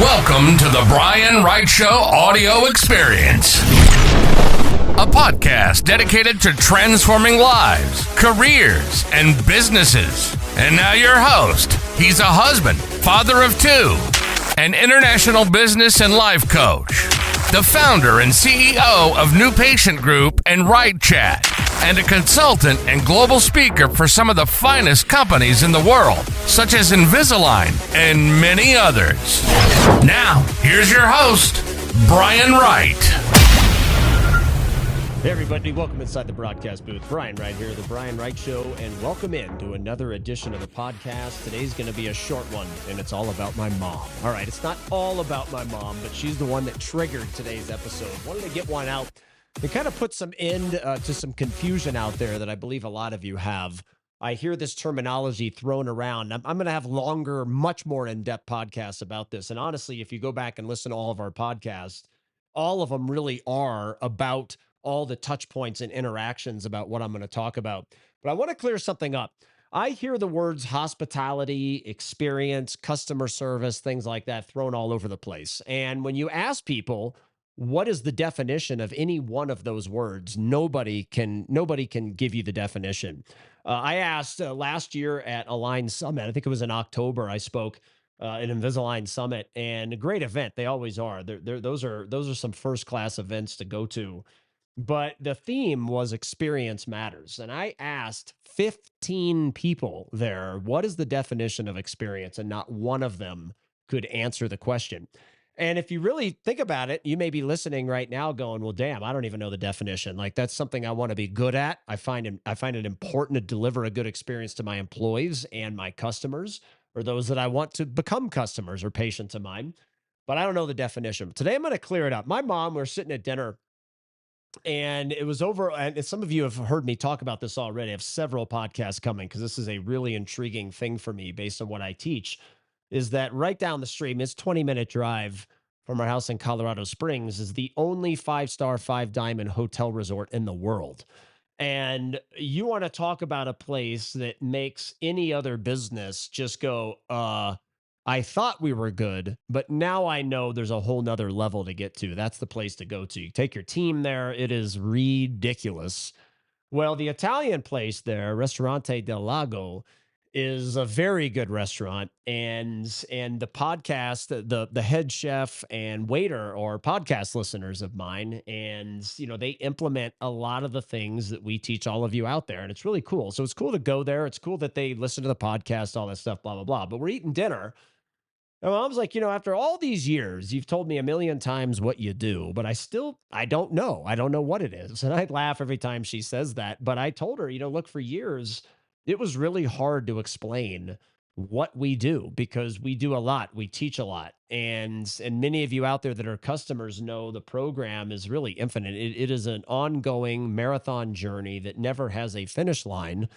Welcome to the Brian Wright Show audio experience, a podcast dedicated to transforming lives, careers, and businesses. And now your host. He's a husband, father of two, an international business and life coach, the founder and CEO of New Patient Group and WrightChat, and a consultant and global speaker for some of the finest companies in the world, such as Invisalign and many others. Now, here's your host, Brian Wright. Hey everybody, welcome inside the broadcast booth. Brian Wright here, the Brian Wright Show, and welcome in to another edition of the podcast. Today's going to be a short one, and it's all about my mom. All right, it's not all about my mom, but she's the one that triggered today's episode. Wanted to get one out and kind of put some end to some confusion out there that I believe a lot of you have. I hear this terminology thrown around. I'm going to have longer, much more in-depth podcasts about this. And honestly, if you go back and listen to all of our podcasts, all of them really are about all the touch points and interactions about what I'm going to talk about. But I want to clear something up. I hear the words hospitality, experience, customer service, things like that thrown all over the place. And when you ask people, what is the definition of any one of those words? Nobody can give you the definition. I asked last year at Align Summit, I think it was in October, I spoke at Invisalign Summit, and a great event. They always are. Those are some first-class events to go to. But the theme was experience matters. And I asked 15 people there, what is the definition of experience? And not one of them could answer the question. And if you really think about it, you may be listening right now going, well, damn, I don't even know the definition. Like, that's something I want to be good at. I find it important to deliver a good experience to my employees and my customers, or those that I want to become customers or patients of mine. But I don't know the definition. Today, I'm going to clear it up. My mom, we're sitting at dinner, and it was over. And some of you have heard me talk about this already. I have several podcasts coming because this is a really intriguing thing for me based on what I teach. Is that right down the street, it's a 20-minute drive from our house in Colorado Springs, is the only 5-star, 5-diamond hotel resort in the world. And you want to talk about a place that makes any other business just go, I thought we were good, but now I know there's a whole nother level to get to. That's the place to go to. You take your team there. It is ridiculous. Well, the Italian place there, Ristorante del Lago, is a very good restaurant, and the podcast, the head chef and waiter are podcast listeners of mine, and they implement a lot of the things that we teach all of you out there, and it's really cool. So it's cool to go there. It's cool that they listen to the podcast, all that stuff, blah blah blah. But we're eating dinner, and Mom's like, after all these years, you've told me a million times what you do, but I don't know. I don't know what it is, and I laugh every time she says that. But I told her, look, for years, it was really hard to explain what we do because we do a lot. We teach a lot. And many of you out there that are customers know the program is really infinite. It is an ongoing marathon journey that never has a finish line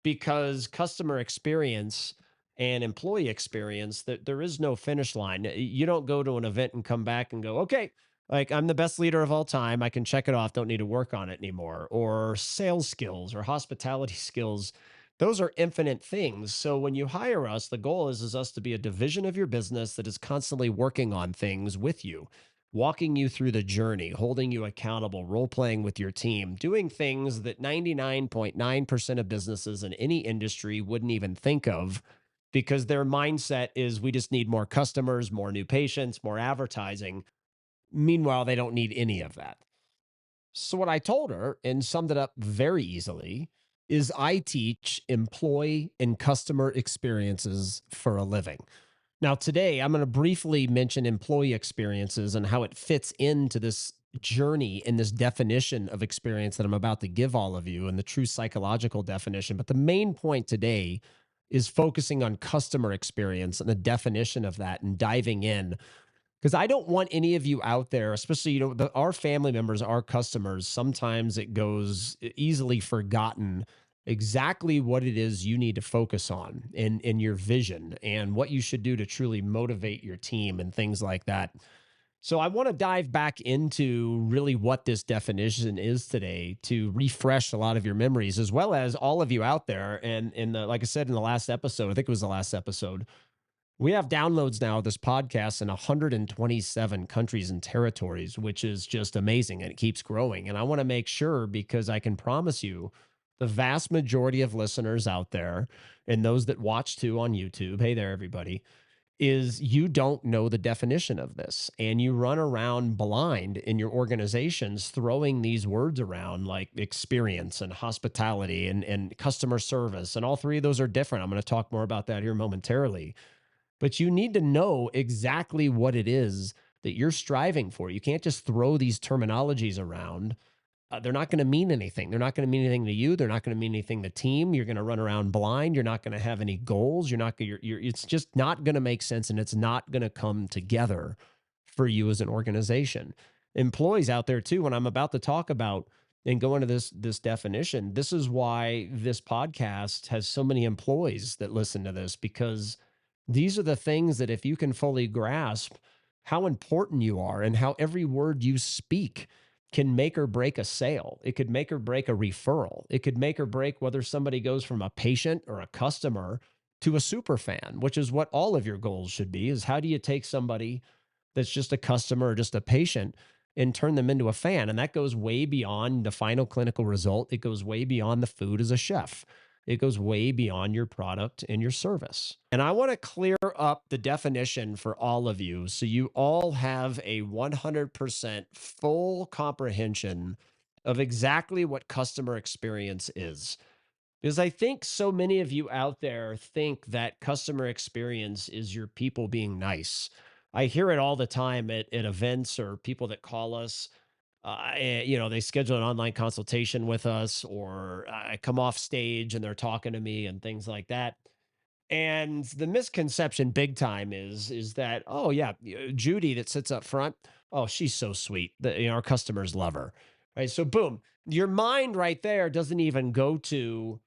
because customer experience and employee experience, that there is no finish line. You don't go to an event and come back and go, okay, like, I'm the best leader of all time. I can check it off. Don't need to work on it anymore. Or sales skills or hospitality skills. Those are infinite things. So when you hire us, the goal is us to be a division of your business that is constantly working on things with you, walking you through the journey, holding you accountable, role-playing with your team, doing things that 99.9% of businesses in any industry wouldn't even think of because their mindset is we just need more customers, more new patients, more advertising. Meanwhile, they don't need any of that. So what I told her, and summed it up very easily, is I teach employee and customer experiences for a living. Now, today, I'm going to briefly mention employee experiences and how it fits into this journey and this definition of experience that I'm about to give all of you and the true psychological definition. But the main point today is focusing on customer experience and the definition of that and diving in. Because I don't want any of you out there, especially, our family members, our customers, sometimes it goes easily forgotten exactly what it is you need to focus on in your vision and what you should do to truly motivate your team and things like that. So I want to dive back into really what this definition is today to refresh a lot of your memories, as well as all of you out there. And like I said in the last episode, I think it was the last episode, We have downloads now of this podcast in 127 countries and territories, which is just amazing. And it keeps growing. And I want to make sure, because I can promise you, the vast majority of listeners out there and those that watch too on YouTube, hey there, everybody, is you don't know the definition of this, and you run around blind in your organizations throwing these words around like experience and hospitality and customer service. And all three of those are different. I'm going to talk more about that here momentarily. But you need to know exactly what it is that you're striving for. You can't just throw these terminologies around. They're not going to mean anything. They're not going to mean anything to you. They're not going to mean anything to the team. You're going to run around blind. You're not going to have any goals. It's just not going to make sense, and it's not going to come together for you as an organization. Employees out there too, when I'm about to talk about and go into this definition, this is why this podcast has so many employees that listen to this, because these are the things that if you can fully grasp how important you are and how every word you speak can make or break a sale. It could make or break a referral. It could make or break whether somebody goes from a patient or a customer to a super fan, which is what all of your goals should be, is how do you take somebody that's just a customer or just a patient and turn them into a fan? And that goes way beyond the final clinical result. It goes way beyond the food as a chef. It goes way beyond your product and your service. And I want to clear up the definition for all of you so you all have a 100% full comprehension of exactly what customer experience is. Because I think so many of you out there think that customer experience is your people being nice. I hear it all the time at events or people that call us. They schedule an online consultation with us, or I come off stage and they're talking to me and things like that. And the misconception big time is that, oh yeah, Judy that sits up front, oh, she's so sweet. Our customers love her. Right. So boom, your mind right there doesn't even go to,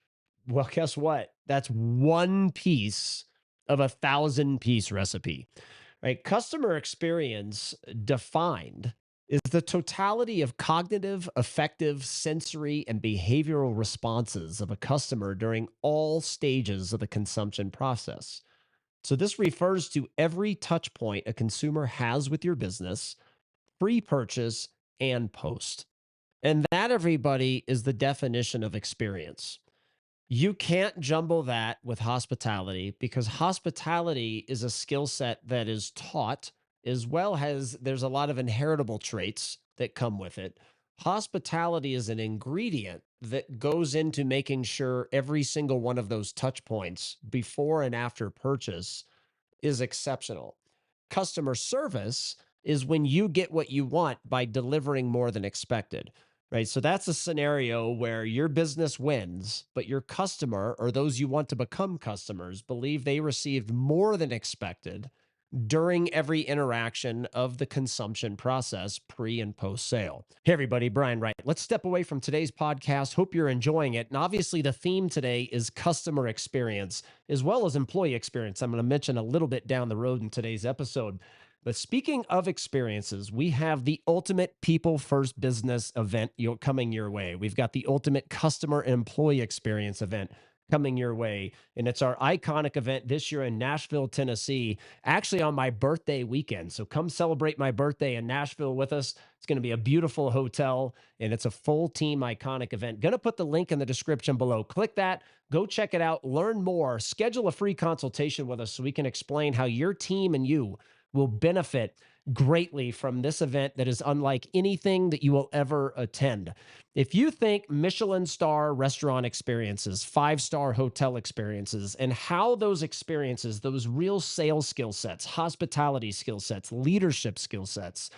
well, guess what? That's one piece of 1,000-piece recipe. Right. Customer experience defined is the totality of cognitive, affective, sensory, and behavioral responses of a customer during all stages of the consumption process. So this refers to every touch point a consumer has with your business, pre-purchase and post. And that, everybody, is the definition of experience. You can't jumble that with hospitality, because hospitality is a skill set that is taught, as well as there's a lot of inheritable traits that come with it. Hospitality is an ingredient that goes into making sure every single one of those touch points before and after purchase is exceptional. Customer service is when you get what you want by delivering more than expected. Right. So that's a scenario where your business wins, but your customer, or those you want to become customers, believe they received more than expected during every interaction of the consumption process, pre and post sale. Hey, everybody, Brian Wright. Let's step away from today's podcast. Hope you're enjoying it. And obviously, the theme today is customer experience as well as employee experience. I'm going to mention a little bit down the road in today's episode. But speaking of experiences, we have the ultimate people first business event coming your way. We've got the ultimate customer and employee experience event coming your way. And it's our iconic event this year in Nashville, Tennessee, actually on my birthday weekend. So come celebrate my birthday in Nashville with us. It's going to be a beautiful hotel, and it's a full team iconic event. Going to put the link in the description below. Click that, go check it out, learn more, schedule a free consultation with us so we can explain how your team and you will benefit greatly from this event that is unlike anything that you will ever attend. If you think Michelin star restaurant experiences, 5-star hotel experiences, and how those experiences, those real sales skill sets, hospitality skill sets, leadership skill sets,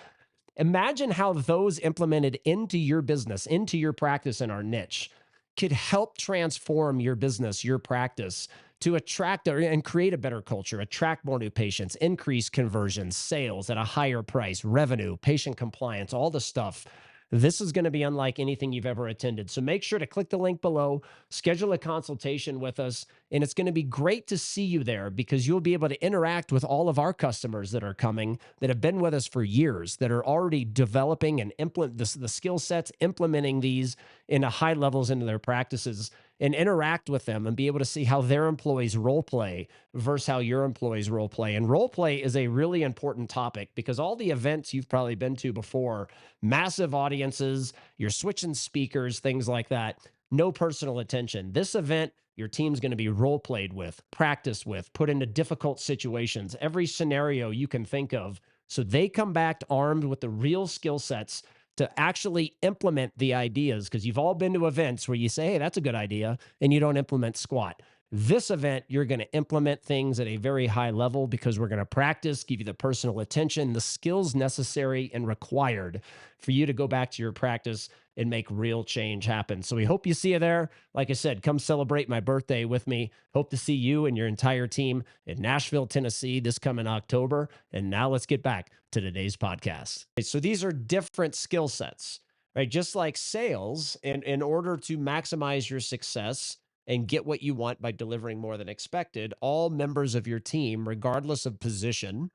imagine how those implemented into your business, into your practice in our niche, could help transform your business, your practice, to attract and create a better culture, attract more new patients, increase conversions, sales at a higher price, revenue, patient compliance, all the stuff. This is going to be unlike anything you've ever attended. So make sure to click the link below, schedule a consultation with us, and it's going to be great to see you there, because you'll be able to interact with all of our customers that are coming, that have been with us for years, that are already developing and implement the skill sets, implementing these in a high levels into their practices. and interact with them and be able to see how their employees role play versus how your employees role play. And role play is a really important topic because all the events you've probably been to before, massive audiences, you're switching speakers, things like that, no personal attention. This event, your team's going to be role played with, practiced with, put into difficult situations, every scenario you can think of. So they come back armed with the real skill sets to actually implement the ideas, because you've all been to events where you say, hey, that's a good idea, and you don't implement squat. This event, you're going to implement things at a very high level because we're going to practice, give you the personal attention, the skills necessary and required for you to go back to your practice and make real change happen. So we hope you see you there. Like I said, come celebrate my birthday with me. Hope to see you and your entire team in Nashville, Tennessee this coming October. And now let's get back to today's podcast. So these are different skill sets, right? Just like sales, in order to maximize your success and get what you want by delivering more than expected, all members of your team, regardless of position,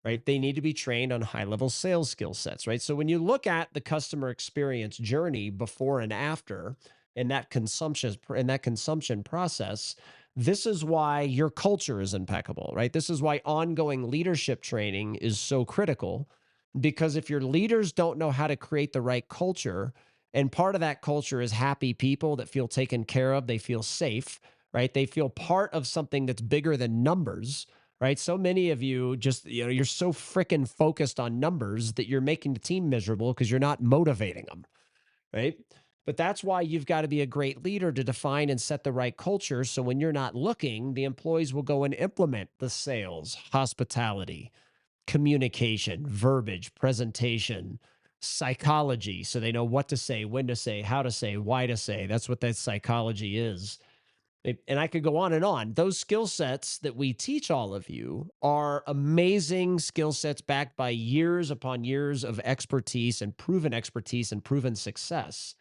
right, they need to be trained on high-level sales skill sets, right? So when you look at the customer experience journey before and after in that consumption process, this is why your culture is impeccable, right? This is why ongoing leadership training is so critical, because if your leaders don't know how to create the right culture, and part of that culture is happy people that feel taken care of, they feel safe, right? They feel part of something that's bigger than numbers, right? So many of you just, you're so freaking focused on numbers that you're making the team miserable because you're not motivating them, right? But that's why you've got to be a great leader to define and set the right culture. So when you're not looking, the employees will go and implement the sales, hospitality, communication, verbiage, presentation, psychology. So they know what to say, when to say, how to say, why to say. That's what that psychology is. And I could go on and on. Those skill sets that we teach all of you are amazing skill sets backed by years upon years of expertise and proven success.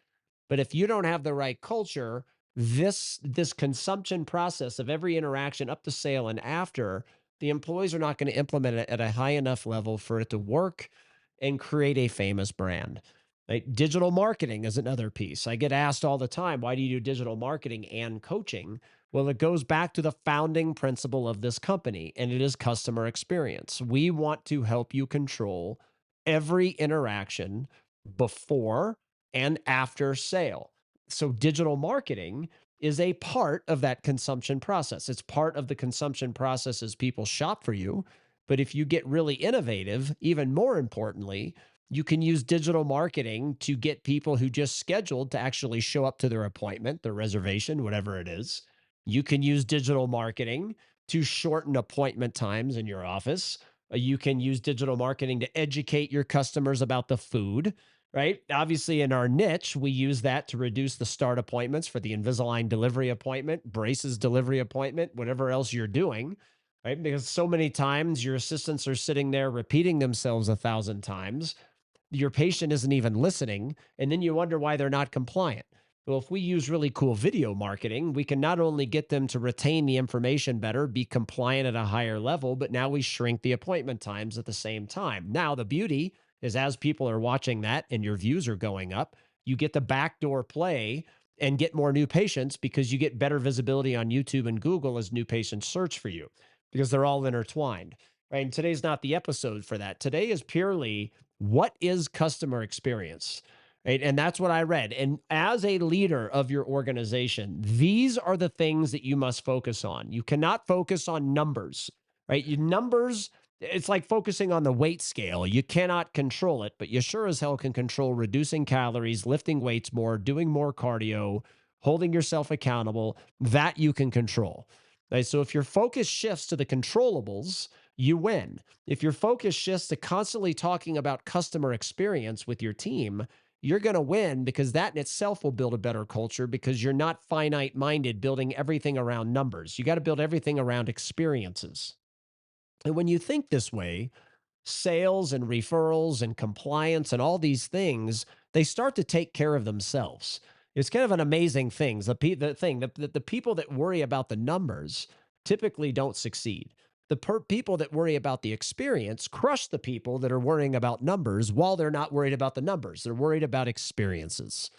But if you don't have the right culture, this consumption process of every interaction up to sale and after, the employees are not going to implement it at a high enough level for it to work and create a famous brand. Right? Digital marketing is another piece. I get asked all the time, why do you do digital marketing and coaching? Well, it goes back to the founding principle of this company, and it is customer experience. We want to help you control every interaction before and after sale. So digital marketing is a part of that consumption process. It's part of the consumption process as people shop for you. But if you get really innovative, even more importantly, you can use digital marketing to get people who just scheduled to actually show up to their appointment, their reservation, whatever it is. You can use digital marketing to shorten appointment times in your office. You can use digital marketing to educate your customers about the food, right? Obviously, in our niche, we use that to reduce the start appointments for the Invisalign delivery appointment, braces delivery appointment, whatever else you're doing, right? Because so many times your assistants are sitting there repeating themselves 1,000 times. Your patient isn't even listening, and then you wonder why they're not compliant. Well, if we use really cool video marketing, we can not only get them to retain the information better, be compliant at a higher level, but now we shrink the appointment times at the same time. Now, the beauty is as people are watching that and your views are going up, you get the backdoor play and get more new patients because you get better visibility on YouTube and Google as new patients search for you because they're all intertwined, right? And today's not the episode for that. Today is purely what is customer experience, right? And that's what I read. And as a leader of your organization, these are the things that you must focus on. You cannot focus on numbers, right? Numbers, it's like focusing on the weight scale. You cannot control it, but you sure as hell can control reducing calories, lifting weights more, doing more cardio, holding yourself accountable. That you can control. Right? So if your focus shifts to the controllables, you win. If your focus shifts to constantly talking about customer experience with your team, you're going to win because that in itself will build a better culture because you're not finite-minded building everything around numbers. You got to build everything around experiences. And when you think this way, sales and referrals and compliance and all these things, they start to take care of themselves. It's kind of an amazing thing. The people that worry about the numbers typically don't succeed. The people that worry about the experience crush the people that are worrying about numbers while they're not worried about the numbers. They're worried about experiences.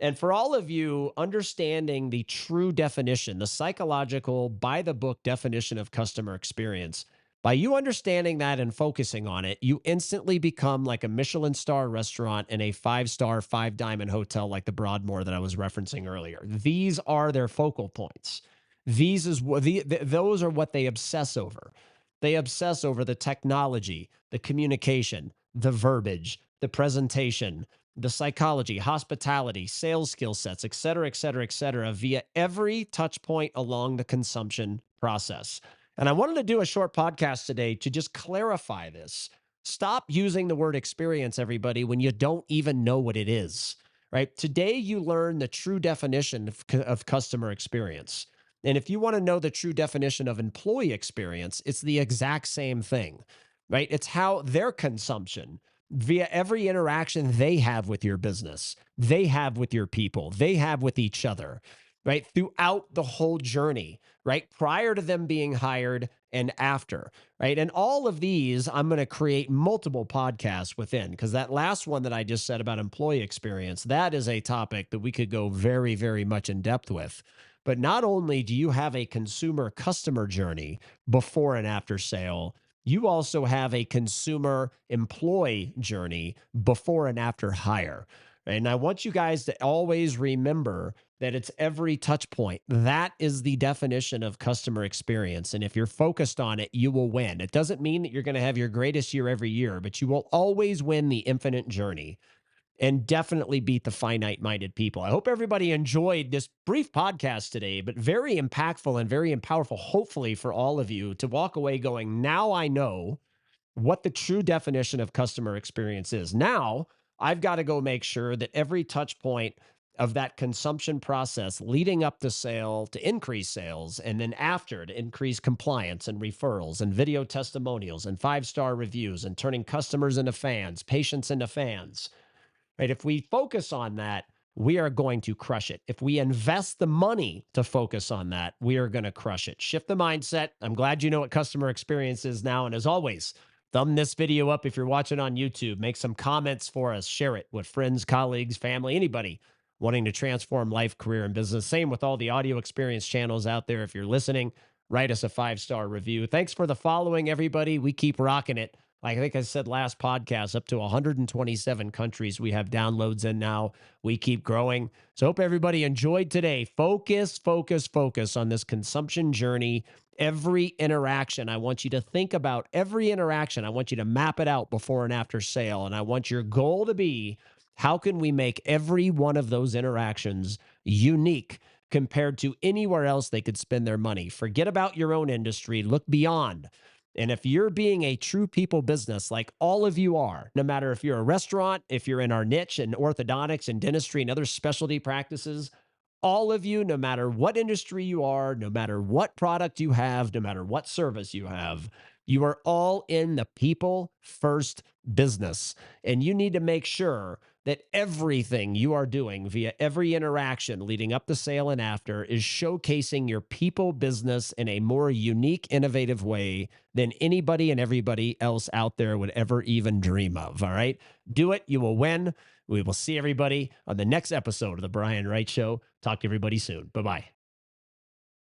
And for all of you, understanding the true definition, the psychological, by the book definition of customer experience, by you understanding that and focusing on it, you instantly become like a Michelin star restaurant and a five-star, five-diamond hotel like the Broadmoor that I was referencing earlier. These are their focal points. Those are what they obsess over. They obsess over the technology, the communication, the verbiage, the presentation, the psychology, hospitality, sales skill sets, et cetera, via every touch point along the consumption process. And I wanted to do a short podcast today to just clarify this. Stop using the word experience, everybody, when you don't even know what it is, right? Today, you learn the true definition of customer experience. And if you want to know the true definition of employee experience, it's the exact same thing, right? It's how their consumption, via every interaction they have with your business, they have with your people, they have with each other, right? Throughout the whole journey, right? Prior to them being hired and after, right? And all of these, I'm going to create multiple podcasts within, because that last one that I just said about employee experience, that is a topic that we could go very, very much in depth with. But not only do you have a consumer customer journey before and after sale, you also have a consumer employee journey before and after hire. And I want you guys to always remember that it's every touch point. That is the definition of customer experience. And if you're focused on it, you will win. It doesn't mean that you're going to have your greatest year every year, but you will always win the infinite journey and definitely beat the finite-minded people. I hope everybody enjoyed this brief podcast today, but very impactful and very powerful, hopefully for all of you, to walk away going, now I know what the true definition of customer experience is. Now I've got to go make sure that every touch point of that consumption process leading up to sale to increase sales, and then after to increase compliance and referrals and video testimonials and five-star reviews and turning customers into fans, patients into fans, right? If we focus on that, we are going to crush it. If we invest the money to focus on that, we are going to crush it. Shift the mindset. I'm glad you know what customer experience is now. And as always, thumb this video up if you're watching on YouTube. Make some comments for us. Share it with friends, colleagues, family, anybody wanting to transform life, career, and business. Same with all the audio experience channels out there. If you're listening, write us a 5-star review. Thanks for the following, everybody. We keep rocking it. Like I think I said last podcast, up to 127 countries we have downloads in now. We keep growing. So hope everybody enjoyed today. Focus on this consumption journey. Every interaction, I want you to think about every interaction. I want you to map it out before and after sale. And I want your goal to be, how can we make every one of those interactions unique compared to anywhere else they could spend their money? Forget about your own industry. Look beyond. And if you're being a true people business, like all of you are, no matter if you're a restaurant, if you're in our niche in orthodontics and dentistry and other specialty practices, all of you, no matter what industry you are, no matter what product you have, no matter what service you have, you are all in the people first business. And you need to make sure that everything you are doing via every interaction leading up to sale and after is showcasing your people business in a more unique, innovative way than anybody and everybody else out there would ever even dream of. All right? Do it. You will win. We will see everybody on the next episode of The Brian Wright Show. Talk to everybody soon. Bye-bye.